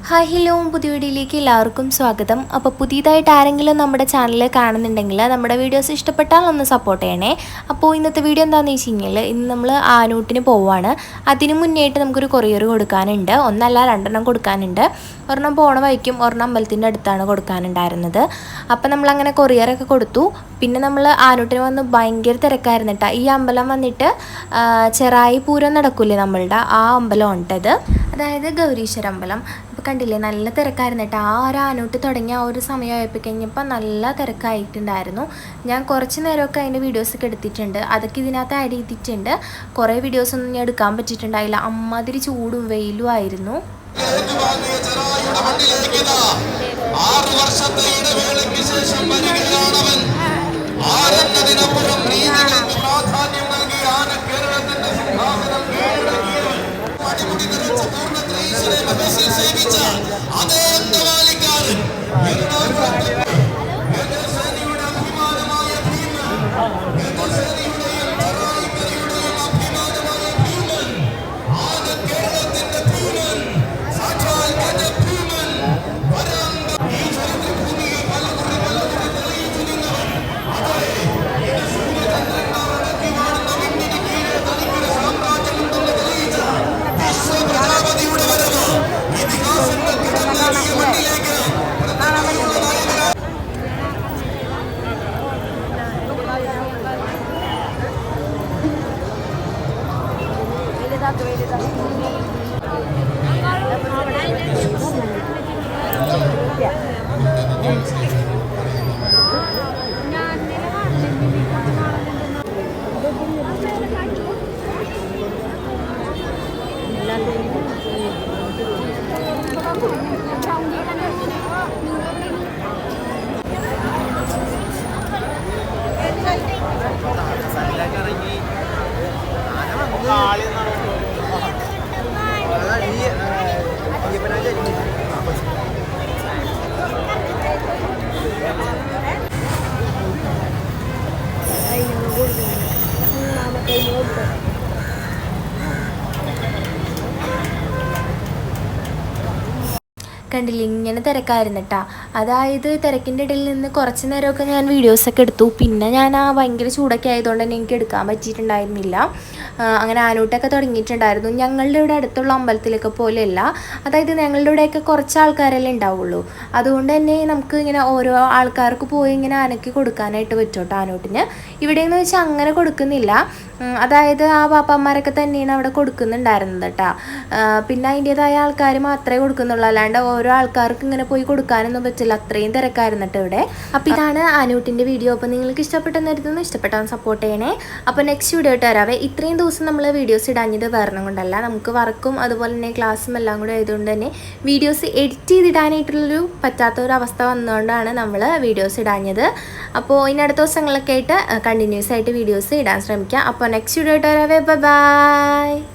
Hi hello പുതിയ വീഡിയോയിലേക്ക് എല്ലാവർക്കും സ്വാഗതം. അപ്പോൾ പുതിയതായിട്ട് ആരെങ്കിലും നമ്മുടെ ചാനൽ കാണുന്നുണ്ടെങ്കിൽ നമ്മുടെ വീഡിയോസ് ഇഷ്ടപ്പെട്ടാൽ ഒന്ന് സപ്പോർട്ട് ചെയ്യണേ. അപ്പോൾ ഇന്നത്തെ വീഡിയോ എന്താണെന്ന് വെച്ച് കഴിഞ്ഞാൽ ഇന്ന് നമ്മൾ ആനൂട്ടിന് പോവുകയാണ്. അതിന് മുന്നേയായിട്ട് നമുക്കൊരു കൊറിയർ കൊടുക്കാനുണ്ട്. ഒന്നല്ല രണ്ടെണ്ണം കൊടുക്കാനുണ്ട്. ഒരെണ്ണം പോണ വഴിക്കും ഒരെണ്ണം അമ്പലത്തിൻ്റെ അടുത്താണ് കൊടുക്കാനുണ്ടായിരുന്നത്. അപ്പോൾ നമ്മളങ്ങനെ കൊറിയറൊക്കെ കൊടുത്തു. പിന്നെ നമ്മൾ ആനൂട്ടിന് വന്ന് ഭയങ്കര തിരക്കായിരുന്നു കേട്ടോ. ഈ അമ്പലം വന്നിട്ട് ചെറായി പൂരം നടക്കൂലേ നമ്മളുടെ ആ അമ്പലം ഉണ്ടത്, അതായത് ഗൗരീശ്വര അമ്പലം. അപ്പോൾ കണ്ടില്ലേ നല്ല തിരക്കായിരുന്നു കേട്ടോ. ആ ഒരു ആനൂട്ട് തുടങ്ങിയ ആ ഒരു സമയമായപ്പോൾ കഴിഞ്ഞപ്പോൾ നല്ല തിരക്കായിട്ടുണ്ടായിരുന്നു. ഞാൻ കുറച്ച് നേരമൊക്കെ അതിൻ്റെ വീഡിയോസൊക്കെ എടുത്തിട്ടുണ്ട്. അതൊക്കെ ഇതിനകത്ത് ആഡ് ചെയ്തിട്ടുണ്ട്. കുറേ വീഡിയോസൊന്നും ഞാൻ എടുക്കാൻ പറ്റിയിട്ടുണ്ടായില്ല. അമ്മാതിരി ചൂടും വെയിലും ആയിരുന്നു. കണ്ടില്ല ഇങ്ങനെ തിരക്കായിരുന്നു കേട്ടോ. അതായത് തിരക്കിൻ്റെ ഇടയിൽ നിന്ന് കുറച്ച് നേരമൊക്കെ ഞാൻ വീഡിയോസൊക്കെ എടുത്തു. പിന്നെ ഞാൻ ആ ഭയങ്കര ചൂടൊക്കെ ആയതുകൊണ്ട് തന്നെ എനിക്ക് എടുക്കാൻ പറ്റിയിട്ടുണ്ടായിരുന്നില്ല. അങ്ങനെ ആനൂട്ടൊക്കെ തുടങ്ങിയിട്ടുണ്ടായിരുന്നു. ഞങ്ങളുടെ ഇവിടെ അടുത്തുള്ള അമ്പലത്തിലൊക്കെ പോലെയല്ല. അതായത് ഞങ്ങളുടെ ഇവിടെയൊക്കെ കുറച്ച് ആൾക്കാരല്ലേ ഉണ്ടാവുള്ളൂ. അതുകൊണ്ട് തന്നെ നമുക്ക് ഇങ്ങനെ ഓരോ ആൾക്കാർക്ക് പോയി ഇങ്ങനെ ആനയ്ക്ക് കൊടുക്കാനായിട്ട് പറ്റും കേട്ടോ. ആനൂട്ടിന് ഇവിടെയെന്ന് വെച്ചാൽ അങ്ങനെ കൊടുക്കുന്നില്ല. അതായത് ആ പാപ്പന്മാരൊക്കെ തന്നെയാണ് അവിടെ കൊടുക്കുന്നുണ്ടായിരുന്നത് കേട്ടോ. പിന്നെ അതിൻ്റേതായ ആൾക്കാർ മാത്രമേ കൊടുക്കുന്നുള്ളൂ. അല്ലാണ്ട് ഓരോ ആൾക്കാർക്ക് ഇങ്ങനെ പോയി കൊടുക്കാനൊന്നും പറ്റില്ല. അത്രയും തിരക്കായിരുന്നു കേട്ടോ ഇവിടെ. അപ്പോൾ ഇതാണ് ആനൂട്ടിൻ്റെ വീഡിയോ. അപ്പോൾ നിങ്ങൾക്ക് ഇഷ്ടപ്പെട്ടെന്നിരുന്നു. ഇഷ്ടപ്പെട്ടാൽ സപ്പോർട്ട് ചെയ്യണേ. അപ്പോൾ നെക്സ്റ്റ് വീഡിയോ ആയിട്ട് വരാവേ. ഇത്രയും ദിവസം നമ്മൾ വീഡിയോസ് ഇടാഞ്ഞത് വേറെ കൊണ്ടല്ല, നമുക്ക് വർക്കും അതുപോലെ തന്നെ ക്ലാസ്സും എല്ലാം കൂടെ ആയതുകൊണ്ട് തന്നെ വീഡിയോസ് എഡിറ്റ് ചെയ്തിടാനായിട്ടുള്ളൊരു പറ്റാത്തൊരവസ്ഥ വന്നുകൊണ്ടാണ് നമ്മൾ വീഡിയോസ് ഇടാഞ്ഞത്. അപ്പോൾ ഇനി അടുത്ത ദിവസങ്ങളൊക്കെ ആയിട്ട് കണ്ടിന്യൂസ് ആയിട്ട് വീഡിയോസ് ഇടാൻ ശ്രമിക്കാം. അപ്പോൾ നെക്സ്റ്റ് വീഡിയോ ആയിട്ട് വരാവേ. ബൈ.